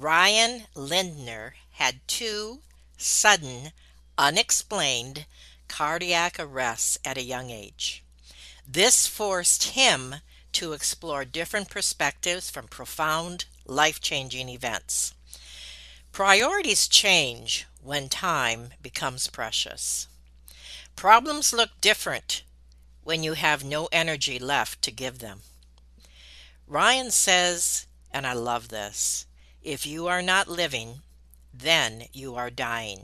Ryan Lindner had two sudden, unexplained cardiac arrests at a young age. This forced him to explore different perspectives from profound, life-changing events. Priorities change when time becomes precious. Problems look different when you have no energy left to give them. Ryan says, and I love this, if you are not living, then you are dying.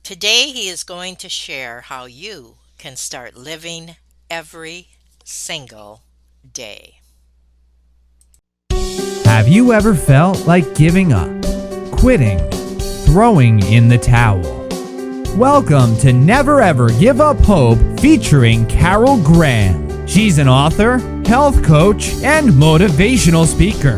Today he is going to share how you can start living every single day. Have you ever felt like giving up, quitting, throwing in the towel? Welcome to Never Ever Give Up Hope featuring Carol Graham. She's an author, health coach, and motivational speaker.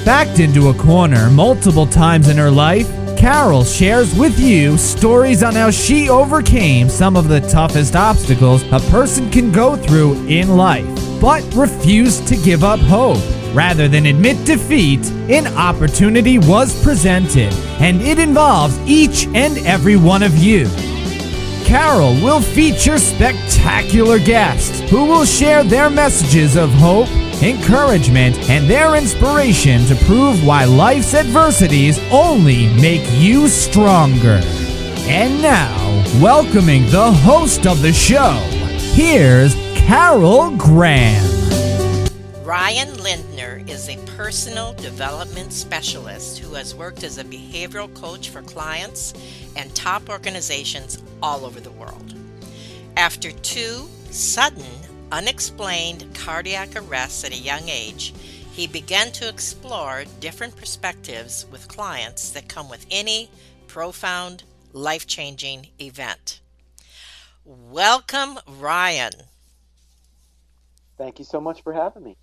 Backed into a corner multiple times in her life, Carol shares with you stories on how she overcame some of the toughest obstacles a person can go through in life, but refused to give up hope. Rather than admit defeat, an opportunity was presented, and it involves each and every one of you. Carol will feature spectacular guests who will share their messages of hope, encouragement, and their inspiration to prove why life's adversities only make you stronger. And now, welcoming the host of the show, here's Carol Graham. Ryan Lindner is a personal development specialist who has worked as a behavioral coach for clients and top organizations all over the world. After two sudden, unexplained cardiac arrests at a young age, he began to explore different perspectives with clients that come with any profound, life-changing event. Welcome, Ryan. Thank you so much for having me.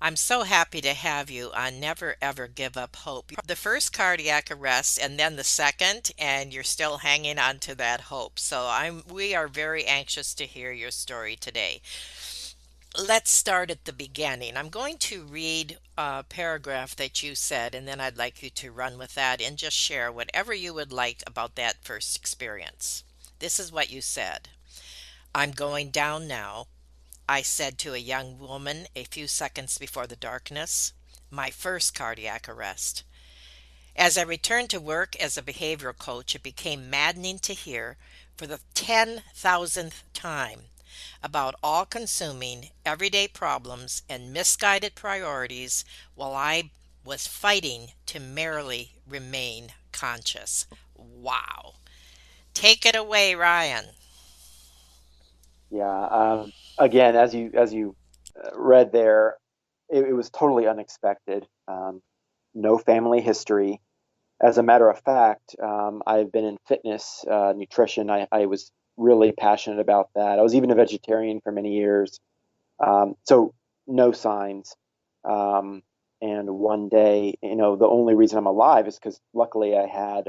I'm so happy to have you on Never Ever Give Up Hope. The first cardiac arrest and then the second, and you're still hanging on to that hope. So we are very anxious to hear your story today. Let's start at the beginning. I'm going to read a paragraph that you said, and then I'd like you to run with that and just share whatever you would like about that first experience. This is what you said. I'm going down now, I said to a young woman a few seconds before the darkness, my first cardiac arrest. As I returned to work as a behavioral coach, it became maddening to hear, for the 10,000th time, about all-consuming everyday problems and misguided priorities while I was fighting to merely remain conscious. Wow. Take it away, Ryan. Yeah. Again, as you read there, it was totally unexpected. No family history. As a matter of fact, I've been in fitness, nutrition. I was really passionate about that. I was even a vegetarian for many years. So no signs. And one day, the only reason I'm alive is because luckily I had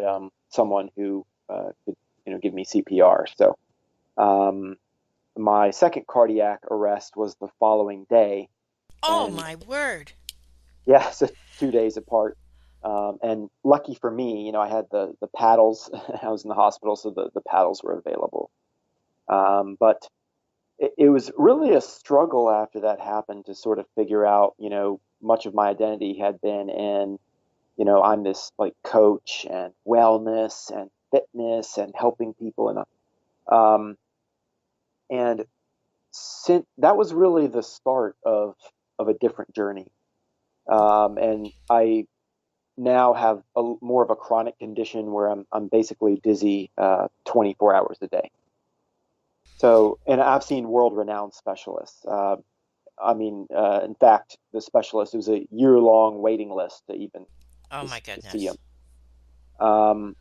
someone who could, give me CPR. So. My second cardiac arrest was the following day, Oh, and my word. yeah, so 2 days apart. And lucky for me, I had the paddles. I was in the hospital, so the paddles were available. But it was really a struggle after that happened to sort of figure out, much of my identity had been in, I'm this like coach and wellness and fitness and helping people, um, and since that was really the start of a different journey. And I now have more of a chronic condition where I'm basically dizzy 24 hours a day. So, and I've seen world-renowned specialists. In fact, the specialist, it was a year-long waiting list to even Oh, my to see goodness. him. Um,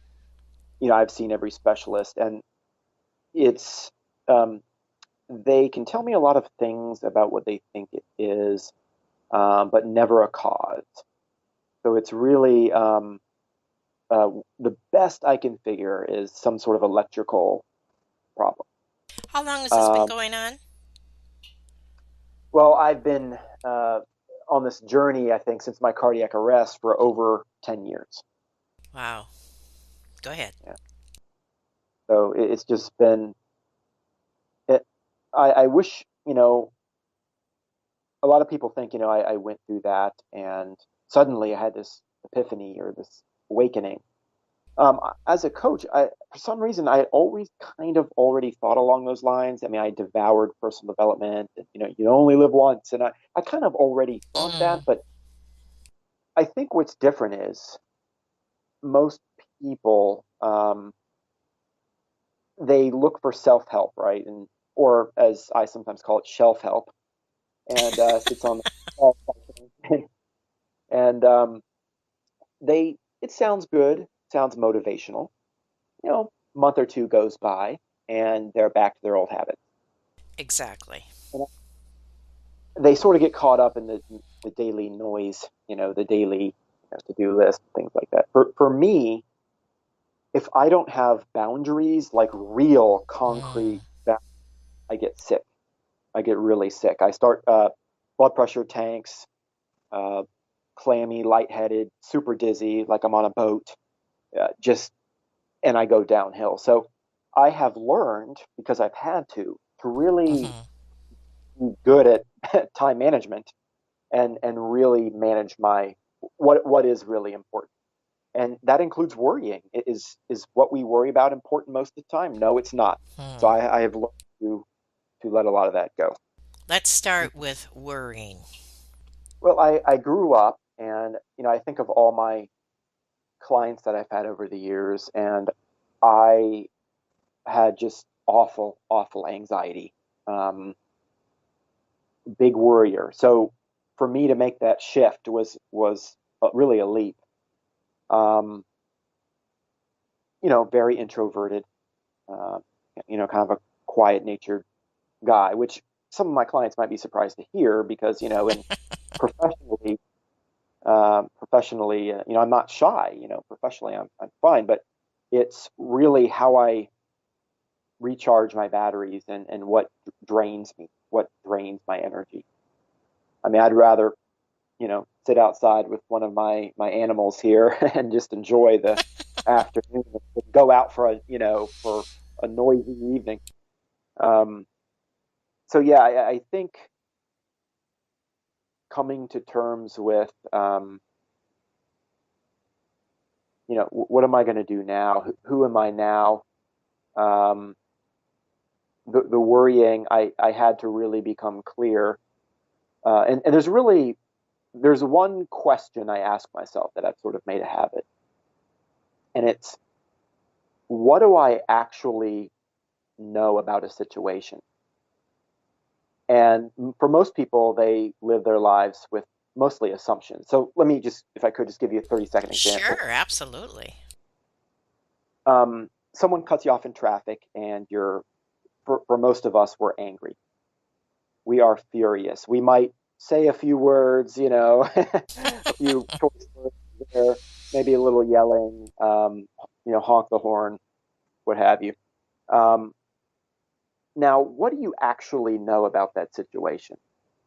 I've seen every specialist, and it's um, they can tell me a lot of things about what they think it is, but never a cause. So it's really the best I can figure is some sort of electrical problem. How long has this been Um, going on? well, I've been uh, on this journey, I think, since my cardiac arrest for over 10 years. Wow. Go ahead. Yeah. So it's just been, it, I wish, a lot of people think, I went through that and suddenly I had this epiphany or this awakening. As a coach, for some reason, I always kind of already thought along those lines. I mean, I devoured personal development, and, you only live once. And I kind of already thought that, Mm, but I think what's different is most people, they look for self-help, right? Or as I sometimes call it, shelf help, and sits on the shelf and it sounds good, sounds motivational. Month or two goes by, and they're back to their old habits. exactly. And they sort of get caught up in the daily noise, the daily to-do list, things like that. For me, if I don't have boundaries, like real Mm, concrete, I get sick. I get really sick. I start blood pressure tanks, uh, clammy, lightheaded, super dizzy, like I'm on a boat. Just and I go downhill. So I have learned because I've had to really hmm. be good at time management and really manage my what is really important. And that includes worrying. Is what we worry about important most of the time? No, it's not. So Hmm. I have learned to let a lot of that go. Let's start with worrying. Well, I grew up and I think of all my clients that I've had over the years, and I had just awful, awful anxiety, um, big worrier. So for me to make that shift was really a leap. Um, very introverted, uh, kind of a quiet natured guy, which some of my clients might be surprised to hear because in professionally, I'm not shy. Professionally, I'm fine, but it's really how I recharge my batteries and what drains me, what drains my energy. I mean, I'd rather, sit outside with one of my animals here and just enjoy the afternoon than go out for a noisy evening. Um, so yeah, I think coming to terms with, what am I going to do now? Who am I now? Um, the worrying, I had to really become clear. And there's one question I ask myself that I've sort of made a habit, and it's, what do I actually know about a situation? And for most people, they live their lives with mostly assumptions. So let me just, if I could, just give you a 30-second example. Sure, absolutely. Someone cuts you off in traffic, and for most of us, we're angry. We are furious. We might say a few words, a few choice words there, maybe a little yelling, honk the horn, what have you. Um, Now, what do you actually know about that situation?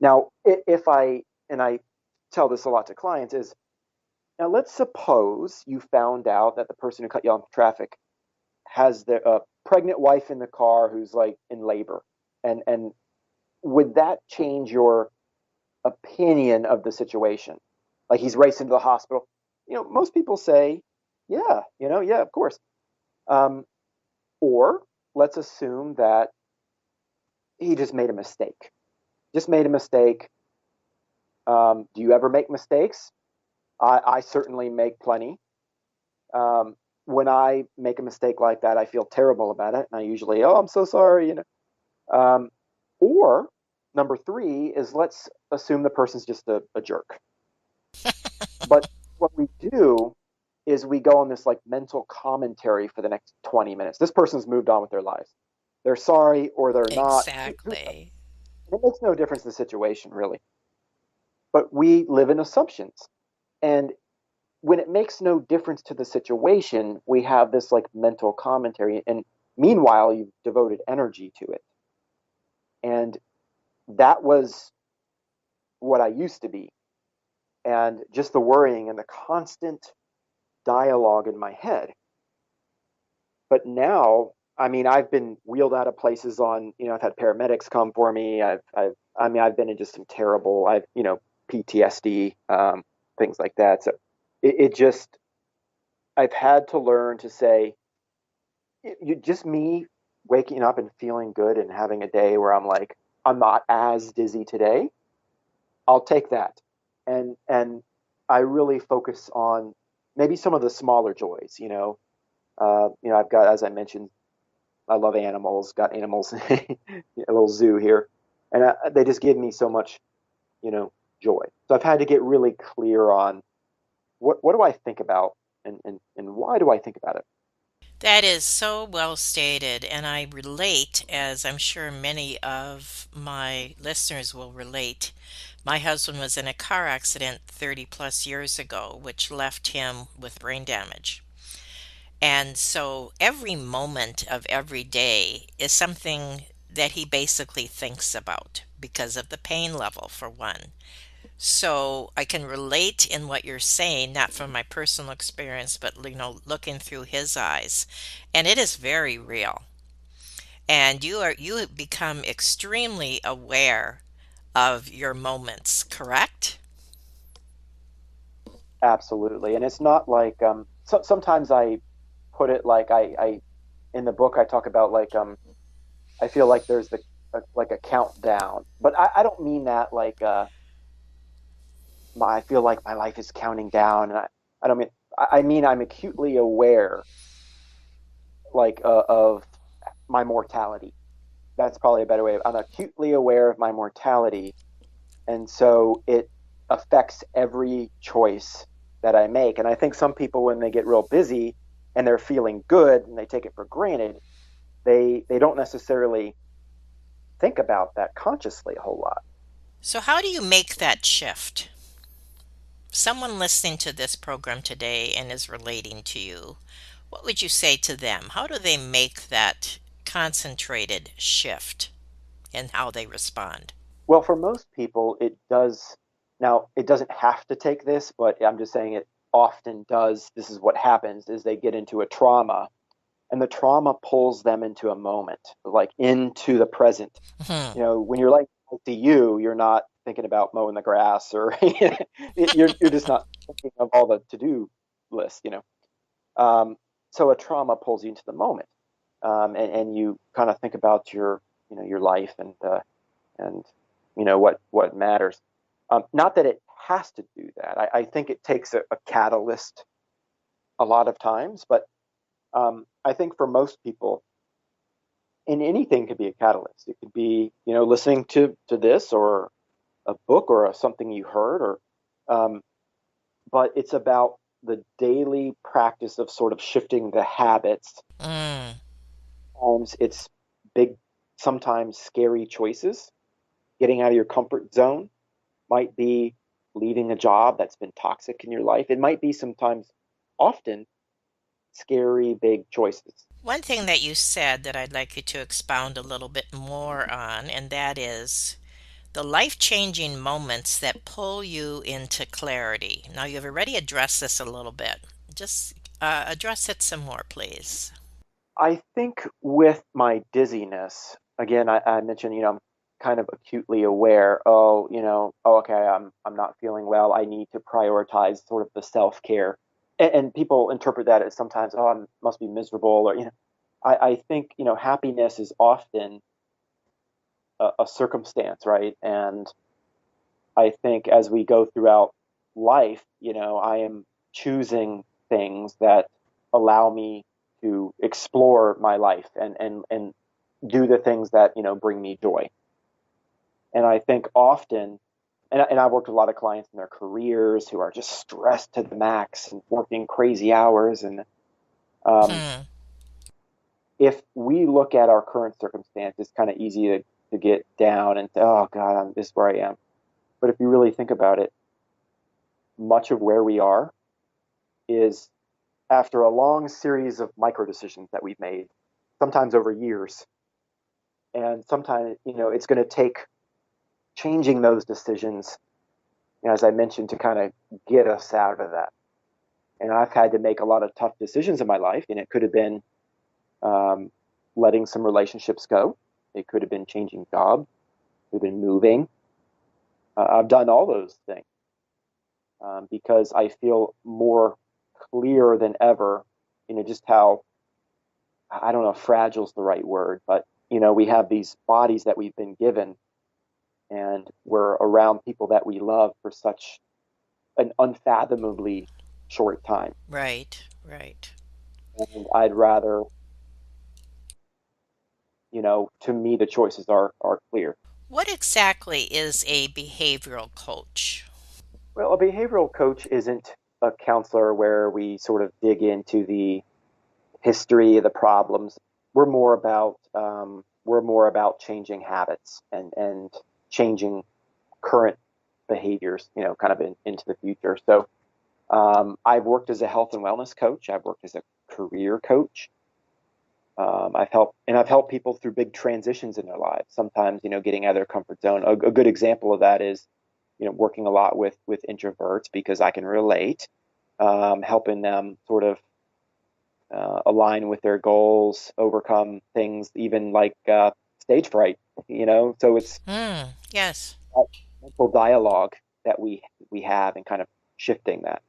Now, if and I tell this a lot to clients, is now let's suppose you found out that the person who cut you off in traffic has their pregnant wife in the car who's like in labor. And would that change your opinion of the situation? Like he's racing to the hospital. Most people say, yeah, yeah, of course. Um, or let's assume that he just made a mistake. Just made a mistake. Do you ever make mistakes? I certainly make plenty. Um, when I make a mistake like that, I feel terrible about it, and I usually, oh, I'm so sorry. Um, or number three is, let's assume the person's just a jerk. But what we do is we go on this like mental commentary for the next 20 minutes. This person's moved on with their lives. They're sorry or they're not. Exactly. It makes no difference in the situation, really. But we live in assumptions. And when it makes no difference to the situation, we have this like mental commentary. And meanwhile, you've devoted energy to it. And that was what I used to be. and just the worrying and the constant dialogue in my head. But now, I mean, I've been wheeled out of places on, I've had paramedics come for me. I mean, I've been in just some terrible, PTSD, things like that. So it just, I've had to learn to say, you just me waking up and feeling good and having a day where I'm like, I'm not as dizzy today. I'll take that. And I really focus on maybe some of the smaller joys, I've got, as I mentioned, I love animals, got animals, a little zoo here. And they just give me so much, you know, joy. So I've had to get really clear on what do I think about and why do I think about it? That is so well stated, and I relate, as I'm sure many of my listeners will relate. My husband was in a car accident 30 plus years ago, which left him with brain damage. And so every moment of every day is something that he basically thinks about because of the pain level, for one. So I can relate in what you're saying, not from my personal experience, but looking through his eyes. And it is very real. And you have become extremely aware of your moments, correct? Absolutely. And it's not like sometimes I put it like I in the book I talk about like I feel like there's like a countdown, but I don't mean that like I feel like my life is counting down, and I don't mean I mean I'm acutely aware like of my mortality. That's probably a better way. I'm acutely aware of my mortality, and so it affects every choice that I make. And I think some people, when they get real busy and they're feeling good and they take it for granted, they don't necessarily think about that consciously a whole lot. So how do you make that shift? Someone listening to this program today and is relating to you, what would you say to them? How do they make that concentrated shift in how they respond? Well, for most people, it does. Now, it doesn't have to take this, but I'm just saying it often does. This is what happens is they get into a trauma and the trauma pulls them into a moment, like into the present. Hmm. When you're like to you, you're not thinking about mowing the grass or you're just not thinking of all the to-do list. Um, so a trauma pulls you into the moment, and you kind of think about your life and what matters. Not that it has to do that. I think it takes a catalyst a lot of times, but I think for most people, and anything could be a catalyst. It could be listening to this or a book or something you heard, or but it's about the daily practice of sort of shifting the habits. Mm. Sometimes it's big, sometimes scary choices. Getting out of your comfort zone might be leaving a job that's been toxic in your life. It might be sometimes, often, scary, big choices. One thing that you said that I'd like you to expound a little bit more on, and that is the life changing moments that pull you into clarity. Now, you've already addressed this a little bit. Just address it some more, please. I think with my dizziness, again, I mentioned, I'm kind of acutely aware. Oh, okay, I'm not feeling well. I need to prioritize sort of the self care, and people interpret that as sometimes, oh, I must be miserable, or I think happiness is often a circumstance, right? And I think as we go throughout life, I am choosing things that allow me to explore my life and do the things that bring me joy. And I think often, and I've worked with a lot of clients in their careers who are just stressed to the max and working crazy hours. And um, Hmm. if we look at our current circumstance, it's kind of easy to get down and say, oh God, this is where I am. But if you really think about it, much of where we are is after a long series of micro decisions that we've made, sometimes over years. And sometimes, it's going to take changing those decisions as I mentioned, to kind of get us out of that. And I've had to make a lot of tough decisions in my life, and it could have been um, letting some relationships go. It could have been changing jobs. It could have been moving. I've done all those things because I feel more clear than ever, just how, I don't know if fragile is the right word, but, we have these bodies that we've been given, and we're around people that we love for such an unfathomably short time. Right, right. And I'd rather, to me, the choices are clear. What exactly is a behavioral coach? Well, a behavioral coach isn't a counselor where we sort of dig into the history of the problems. We're more about changing habits and changing current behaviors, kind of into the future. So I've worked as a health and wellness coach. I've worked as a career coach. I've helped people through big transitions in their lives. Sometimes, getting out of their comfort zone. A good example of that is, working a lot with introverts because I can relate, helping them sort of align with their goals, overcome things, even like stage fright. So it's Yes. that mental dialogue that we have, and kind of shifting that.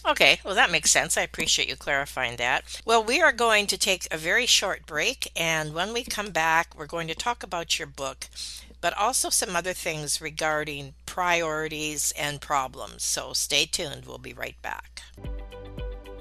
Okay, well, that makes sense. I appreciate you clarifying that. Well, we are going to take a very short break, and when we come back, we're going to talk about your book, but also some other things regarding priorities and problems. So stay tuned. We'll be right back.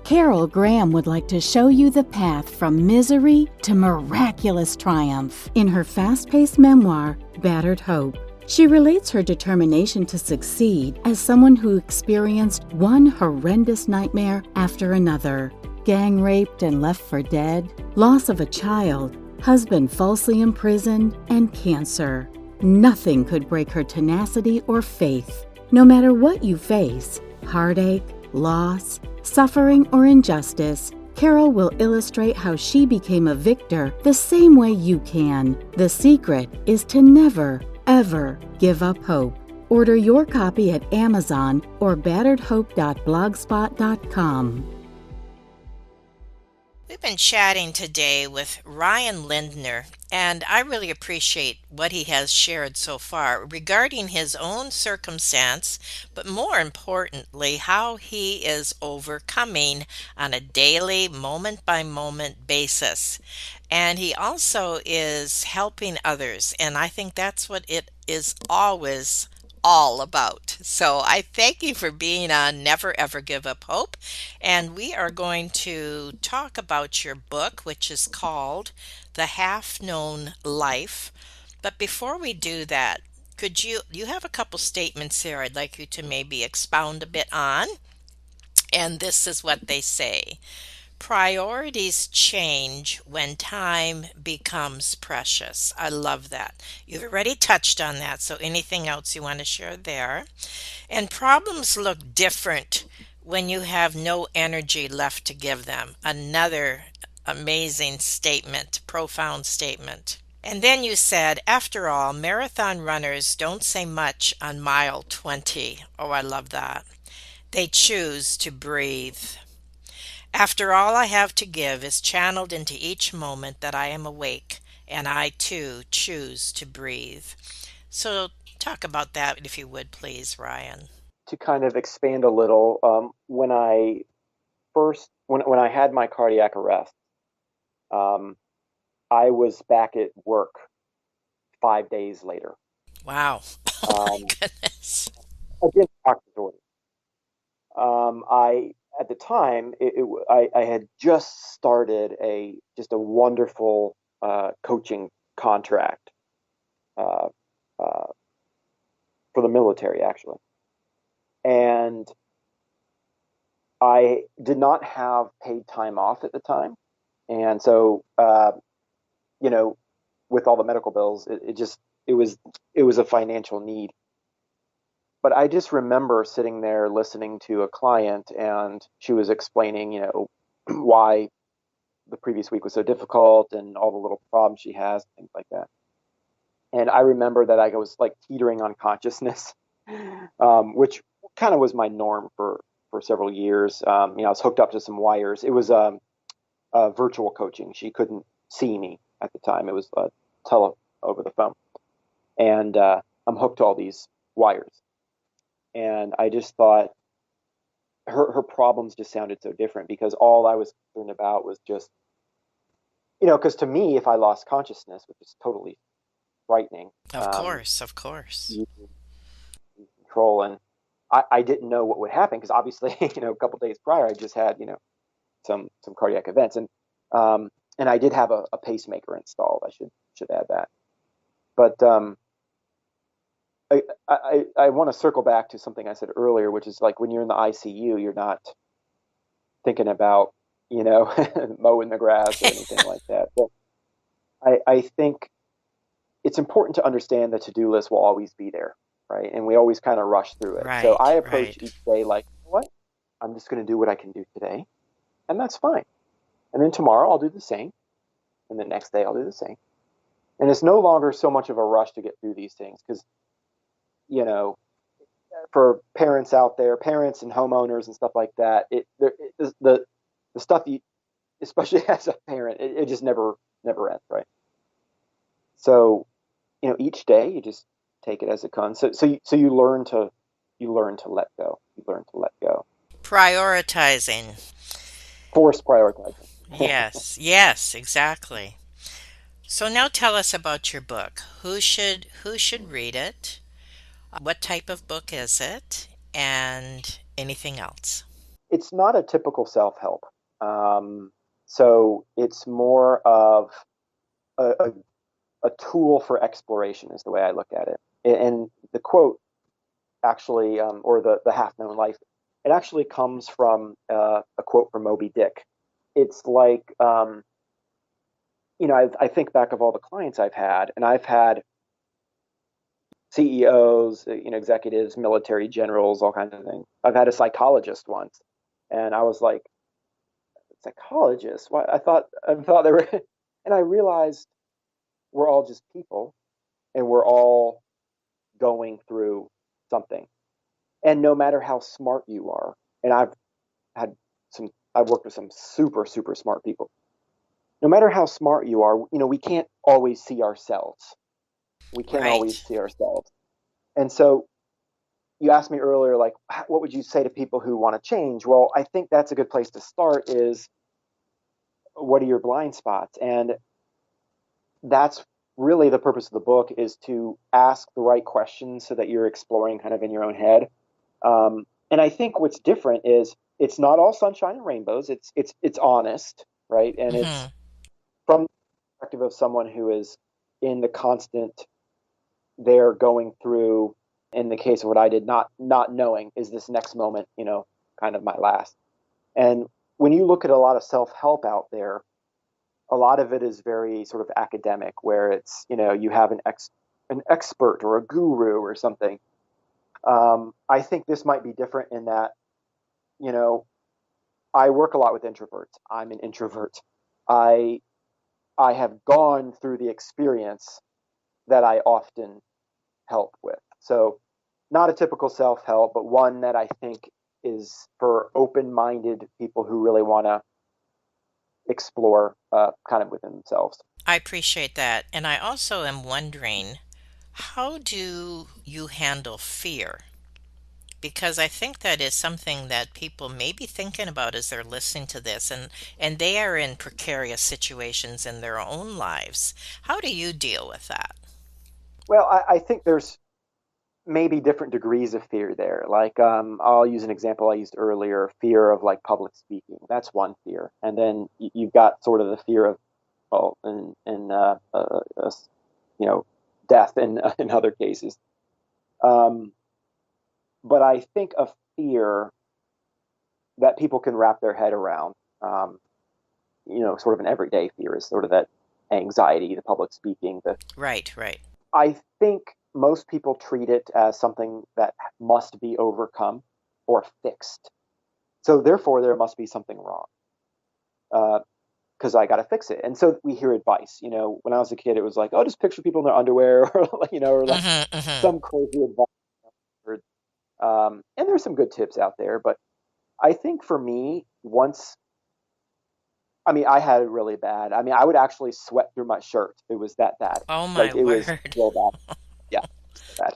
Carol Graham would like to show you the path from misery to miraculous triumph in her fast-paced memoir, Battered Hope. She relates her determination to succeed as someone who experienced one horrendous nightmare after another: gang raped and left for dead, loss of a child, husband falsely imprisoned, and cancer. Nothing could break her tenacity or faith. No matter what you face, heartache, loss, suffering, or injustice, Carol will illustrate how she became a victor the same way you can. The secret is to never, ever give up hope. Order your copy at Amazon or batteredhope.blogspot.com. We've been chatting today with Ryan Lindner, and I really appreciate what he has shared so far regarding his own circumstance, but more importantly, how he is overcoming on a daily, moment by moment basis. And he also is helping others, and I think that's what it is always all about. So I thank you for being on Never Ever Give Up Hope. And we are going to talk about your book, which is called The Half Known Life. But before we do that, could you have a couple statements here I'd like you to maybe expound a bit on? And this is what they say. Priorities change when time becomes precious. I love that. You've already touched on that, so anything else you want to share there? And problems look different when you have no energy left to give them. Another amazing statement, profound statement. And then you said, after all, marathon runners don't say much on mile 20. Oh, I love that. They choose to breathe. After all I have to give is channeled into each moment that I am awake, and I too choose to breathe. So, talk about that if you would, please, Ryan. To kind of expand a little, when I had my cardiac arrest, um, I was back at work 5 days later. Wow. Oh my Um, goodness. Against doctor's orders. I At the time, I had just started a wonderful coaching contract uh, uh, for the military, actually, and I did not have paid time off at the time, and so you know, with all the medical bills, it was it was a financial need. But I just remember sitting there listening to a client, and she was explaining, why the previous week was so difficult and all the little problems she has, things like that. And I remember that I was like teetering on consciousness. which kind of was my norm for several years. I was hooked up to some wires. It was virtual coaching. She couldn't see me at the time. It was tele over the phone, and I'm hooked to all these wires. And I just thought her problems just sounded so different because all I was concerned about was just, because to me, if I lost consciousness, which is totally frightening, Of course, of course. you lose control, and I didn't know what would happen because obviously, a couple days prior, I just had, some cardiac events, and I did have a pacemaker installed. I should add that, but I want to circle back to something I said earlier, which is like when you're in the ICU, you're not thinking about, mowing the grass or anything like that. But I think it's important to understand the to-do list will always be there, right? And we always kind of rush through it. So I Right, approach right. each day like, you know what? I'm just going to do what I can do today, and that's fine. And then tomorrow I'll do the same, and the next day I'll do the same. And it's no longer so much of a rush to get through these things because, you know, for parents out there, parents and homeowners and stuff like that, the stuff you, especially as a parent, it just never ends, right? So, each day you just take it as it comes. So you learn to let go. You learn to let go. Prioritizing. Force prioritizing. Yes, yes, exactly. So now tell us about your book. Who should read it? What type of book is it? And anything else? It's not a typical self-help. Um, so it's more of a a tool for exploration is the way I look at it. And the quote actually, or the half known life, it actually comes from a quote from Moby Dick. It's like, I think back of all the clients I've had, and I've had CEOs, executives, military generals, all kinds of things. I've had a psychologist once, and I was like, psychologist? What? I thought they were, and I realized we're all just people, and we're all going through something. And no matter how smart you are, and had I've worked with some super, super smart people. No matter how smart you are, we can't always see ourselves. We can't always Right. see ourselves. And so you asked me earlier, like, what would you say to people who want to change? Well, I think that's a good place to start is what are your blind spots? And that's really the purpose of the book is to ask the right questions so that you're exploring kind of in your own head. And I think what's different is it's not all sunshine and rainbows. It's honest, right? And it's Hmm. from the perspective of someone who is in the constant they're going through. In the case of what I did, not knowing is this next moment, kind of my last. And when you look at a lot of self help out there, a lot of it is very sort of academic, where it's you have an expert or a guru or something. I think this might be different in that you know I work a lot with introverts. I'm an introvert. I I have gone through the experience that I often help with. So not a typical self-help, but one that I think is for open-minded people who really want to explore kind of within themselves. I appreciate that. And I also am wondering, how do you handle fear? Because I think that is something that people may be thinking about as they're listening to this, and they are in precarious situations in their own lives. How do you deal with that? Well, I think there's maybe different degrees of fear there. Like, I'll use an example I used earlier: fear of like public speaking. That's one fear, and then you've got sort of the fear of, well, you know, death in other cases. Um, but I think a fear that people can wrap their head around, um, sort of an everyday fear is sort of that anxiety, the public speaking. Right, right. I think most people treat it as something that must be overcome or fixed. So therefore, there must be something wrong because I got to fix it. And so we hear advice. When I was a kid, it was like, oh, just picture people in their underwear, or like Mm-hmm, mm-hmm. some crazy advice. And there's some good tips out there, but I think for me, I had it really bad. I would actually sweat through my shirt. It was that bad. Oh Like my it was word. real bad. Yeah, so bad.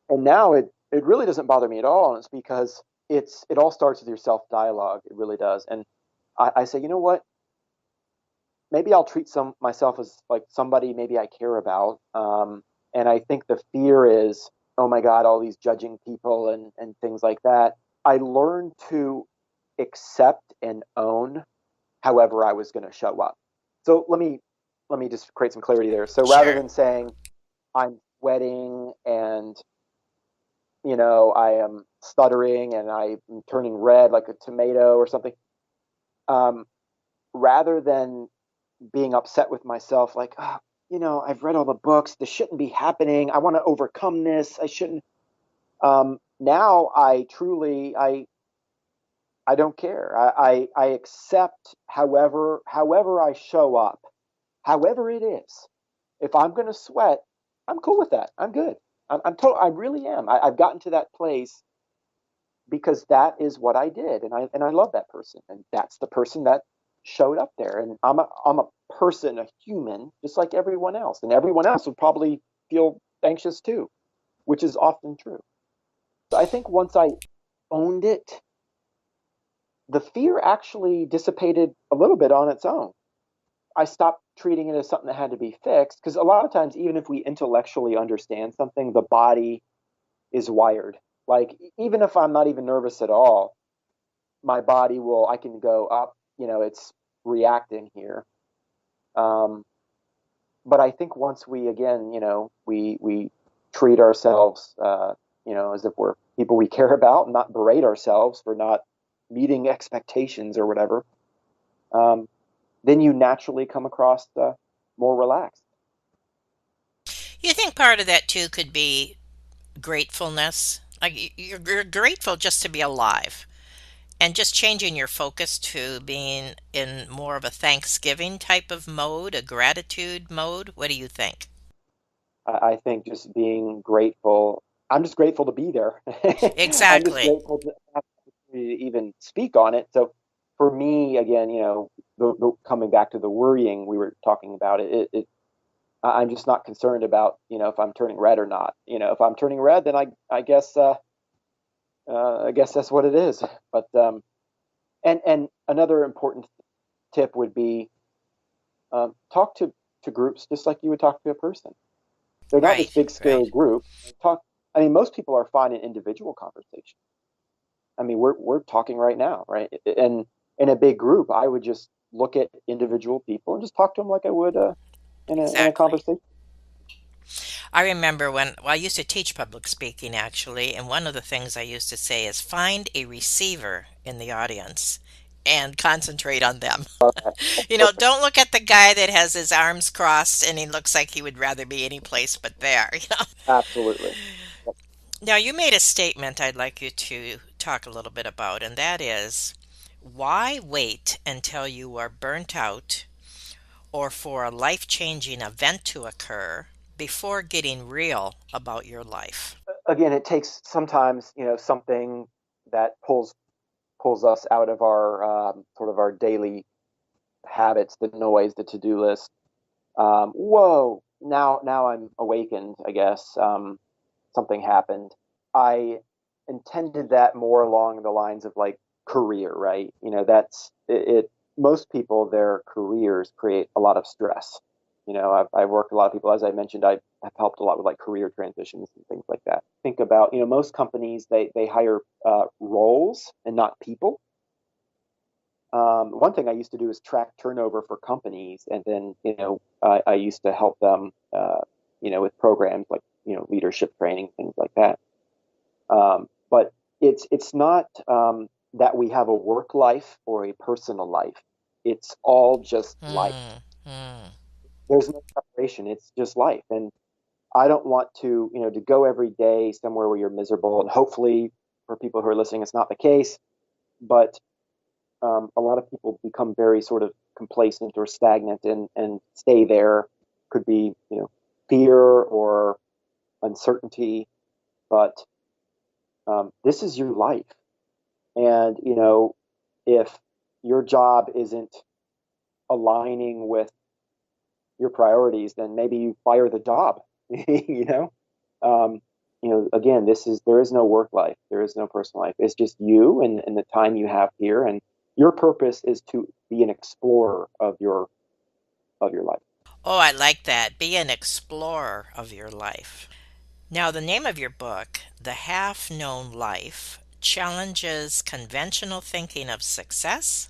And now it really doesn't bother me at all. And it's because it all starts with your self dialogue. It really does. And I say, you know what? Maybe I'll treat myself as like somebody maybe I care about. And I think the fear is, oh my God, all these judging people and things like that. I learned to accept and own however I was going to show up. So let me just create some clarity there. So rather Sure. than saying I'm sweating and I am stuttering and I'm turning red like a tomato or something, um, rather than being upset with myself, like, oh, I've read all the books. This shouldn't be happening. I want to overcome this. I shouldn't. Now I don't care. I accept however I show up, however it is. If I'm going to sweat, I'm cool with that. I'm good. I really am. I've gotten to that place because that is what I did, and I love that person, and that's the person that showed up there. And I'm a person, a human, just like everyone else, and everyone else would probably feel anxious too, which is often true. So I think once I owned it, the fear actually dissipated a little bit on its own. I stopped treating it as something that had to be fixed because a lot of times, even if we intellectually understand something, the body is wired. Like, even if I'm not even nervous at all, my body I can go up, it's reacting here. Um, but I think once we, again, we treat ourselves, as if we're people we care about and not berate ourselves for not meeting expectations or whatever, um, then you naturally come across more relaxed. You think part of that too could be gratefulness? Like you're grateful just to be alive and just changing your focus to being in more of a Thanksgiving type of mode, a gratitude mode. What do you think? I think just being grateful. I'm just grateful to be there. I'm just Exactly. grateful to have the opportunity to even speak on it. So for me, again, coming back to the worrying we were talking about, I'm just not concerned about if I'm turning red or not. If I'm turning red, then I guess that's what it is. But and another important tip would be talk to groups just like you would talk to a person. They're not this Right, big right. scary group. Talk. I mean, most people are fine in individual conversation. I mean, we're talking right now, right? And in a big group, I would just look at individual people and just talk to them like I would in a Exactly. conversation. I remember well, I used to teach public speaking actually, and one of the things I used to say is find a receiver in the audience and concentrate on them. That's perfect. Don't look at the guy that has his arms crossed and he looks like he would rather be any place but there. Absolutely. Yep. Now, you made a statement I'd like you to talk a little bit about, and that is why wait until you are burnt out or for a life-changing event to occur before getting real about your life? Again, it takes sometimes something that pulls us out of our sort of our daily habits, the noise, the to-do list. Whoa! Now I'm awakened. I guess something happened. I intended that more along the lines of like career, right? That's it. Most people, their careers create a lot of stress. I've worked with a lot of people, as I mentioned. I've helped a lot with like career transitions and things like that. Think about, most companies they hire roles and not people. One thing I used to do is track turnover for companies, and then I used to help them, with programs like leadership training, things like that. But it's not that we have a work life or a personal life. It's all just life. Hmm. Hmm. There's no separation. It's just life, and I don't want to go every day somewhere where you're miserable. And hopefully, for people who are listening, it's not the case. But a lot of people become very sort of complacent or stagnant and stay there. Could be fear or uncertainty, but This is your life. And, if your job isn't aligning with your priorities, then maybe you fire the job. you know, again, there is no work life, there is no personal life. It's just you and the time you have here, and your purpose is to be an explorer of your life. Oh, I like that. Be an explorer of your life. Now, the name of your book, The Half Known Life, challenges conventional thinking of success,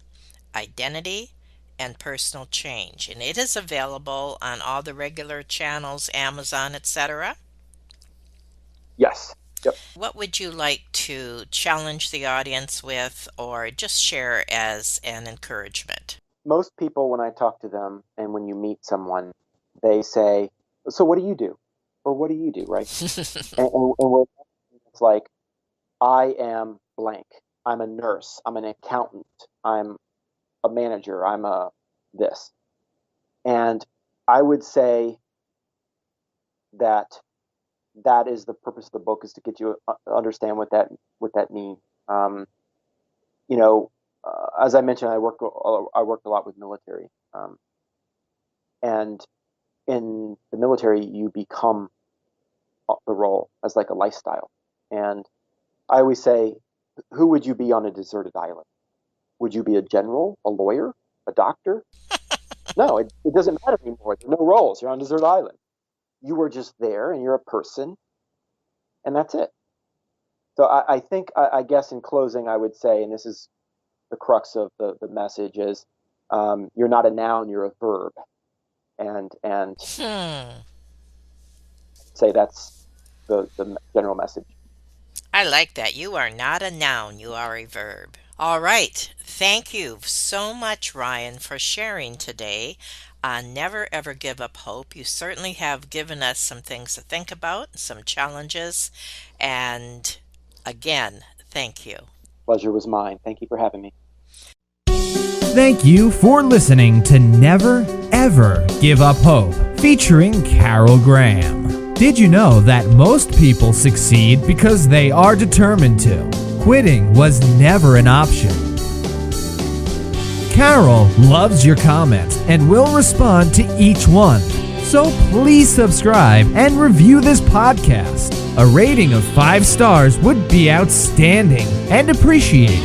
identity, and personal change. And it is available on all the regular channels, Amazon, etc. Yes. Yep. What would you like to challenge the audience with or just share as an encouragement? Most people, when I talk to them and when you meet someone, they say, "So what do you do?" Or "What do you do?" Right? It's like, I am blank. I'm a nurse. I'm an accountant. I'm a manager. I'm a this. And I would say that is the purpose of the book, is to get you understand what that means. As I mentioned, I worked a lot with military, and in the military, you become the role as like a lifestyle. And I always say, who would you be on a deserted island? Would you be a general, a lawyer, a doctor? No, it doesn't matter anymore. There are no roles. You're on a desert island. You were just there, and you're a person, and that's it. So I think, I guess in closing, I would say, and this is the crux of the message, is you're not a noun, you're a verb. And say that's the general message. I like that. You are not a noun, you are a verb. All right. Thank you so much, Ryan, for sharing today on Never Ever Give Up Hope. You certainly have given us some things to think about, some challenges, and again, thank you. Pleasure was mine. Thank you for having me. Thank you for listening to Never Ever Give Up Hope, featuring Carol Graham. Did you know that most people succeed because they are determined to? Quitting was never an option. Carol loves your comments and will respond to each one. So please subscribe and review this podcast. A rating of 5 stars would be outstanding and appreciated.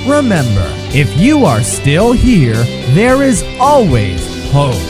Remember, if you are still here, there is always hope.